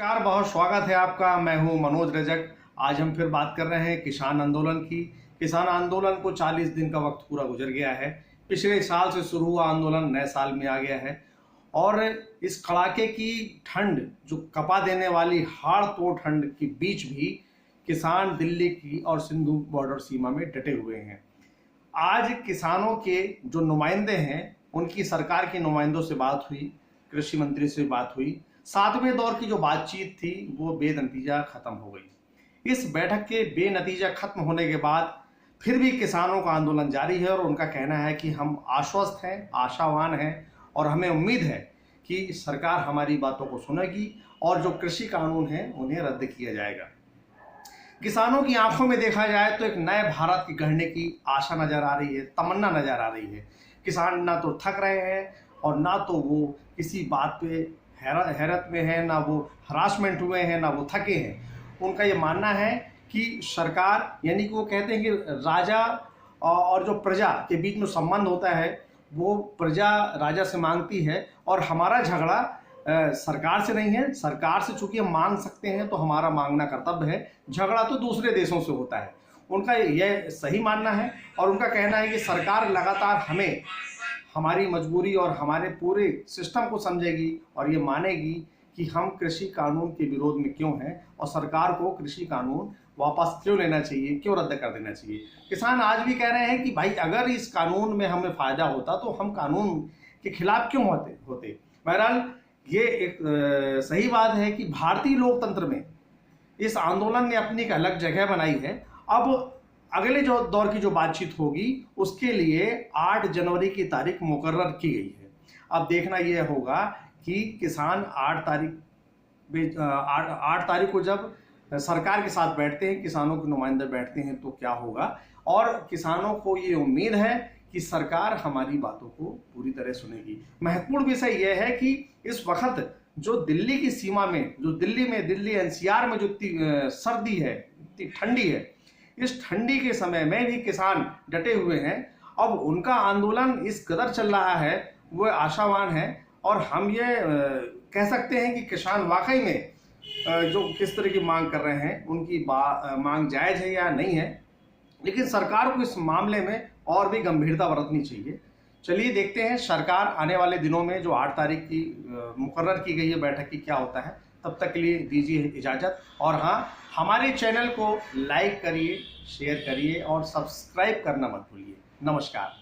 नमस्कार, बहुत स्वागत है आपका। मैं हूं मनोज रजक। आज हम फिर बात कर रहे हैं किसान आंदोलन की। किसान आंदोलन को 40 दिन का वक्त पूरा गुजर गया है। पिछले साल से शुरू हुआ आंदोलन नए साल में आ गया है और इस कड़ाके की ठंड, जो कपा देने वाली हाड़ तोड़ ठंड के बीच भी किसान दिल्ली की और सिंधु बॉर्डर सीमा में डटे हुए हैं। आज किसानों के जो नुमाइंदे हैं उनकी सरकार के नुमाइंदों से बात हुई, कृषि मंत्री से बात हुई। 7वें दौर की जो बातचीत थी वो बेनतीजा खत्म हो गई। इस बैठक के बेनतीजा खत्म होने के बाद फिर भी किसानों का आंदोलन जारी है और उनका कहना है कि हम आश्वस्त हैं, आशावान हैं और हमें उम्मीद है कि सरकार हमारी बातों को सुनेगी और जो कृषि कानून है उन्हें रद्द किया जाएगा। किसानों की आंखों में देखा जाए तो एक नए भारत की गढ़ने की आशा नजर आ रही है, तमन्ना नजर आ रही है। किसान ना तो थक रहे हैं और ना तो वो किसी बात पे हैरत में है, ना वो हरासमेंट हुए हैं, ना वो थके हैं। उनका ये मानना है कि सरकार, यानी कि वो कहते हैं कि राजा और जो प्रजा के बीच में संबंध होता है वो प्रजा राजा से मांगती है और हमारा झगड़ा सरकार से नहीं है। सरकार से चूंकि हम मांग सकते हैं तो हमारा मांगना कर्तव्य है, झगड़ा तो दूसरे देशों से होता है। उनका यह सही मानना है और उनका कहना है कि सरकार लगातार हमें, हमारी मजबूरी और हमारे पूरे सिस्टम को समझेगी और ये मानेगी कि हम कृषि कानून के विरोध में क्यों हैं और सरकार को कृषि कानून वापस क्यों लेना चाहिए, क्यों रद्द कर देना चाहिए। किसान आज भी कह रहे हैं कि भाई अगर इस कानून में हमें फायदा होता तो हम कानून के खिलाफ क्यों होते। बहरहाल ये एक सही बात है कि भारतीय लोकतंत्र में इस आंदोलन ने अपनी एक अलग जगह बनाई है। अब अगले जो दौर की जो बातचीत होगी उसके लिए 8 जनवरी की तारीख मुकर्रर की गई है। अब देखना यह होगा कि किसान 8 तारीख को जब सरकार के साथ बैठते हैं, किसानों के नुमाइंदे बैठते हैं तो क्या होगा। और किसानों को ये उम्मीद है कि सरकार हमारी बातों को पूरी तरह सुनेगी। महत्वपूर्ण विषय यह है कि इस वक्त जो दिल्ली की सीमा में, जो दिल्ली एनसीआर में जो इतनी सर्दी है, इतनी ठंडी है, इस ठंडी के समय में भी किसान डटे हुए हैं। अब उनका आंदोलन इस कदर चल रहा है, वो आशावान है और हम ये कह सकते हैं कि किसान वाकई में जो किस तरह की मांग कर रहे हैं उनकी मांग जायज है या नहीं है। लेकिन सरकार को इस मामले में और भी गंभीरता बरतनी चाहिए। चलिए देखते हैं सरकार आने वाले दिनों में जो 8 तारीख की मुकर्रर की गई है बैठक की क्या होता है। तब तक के लिए दीजिए इजाज़त और हाँ, हमारे चैनल को लाइक करिए, शेयर करिए और सब्सक्राइब करना मत भूलिए। नमस्कार।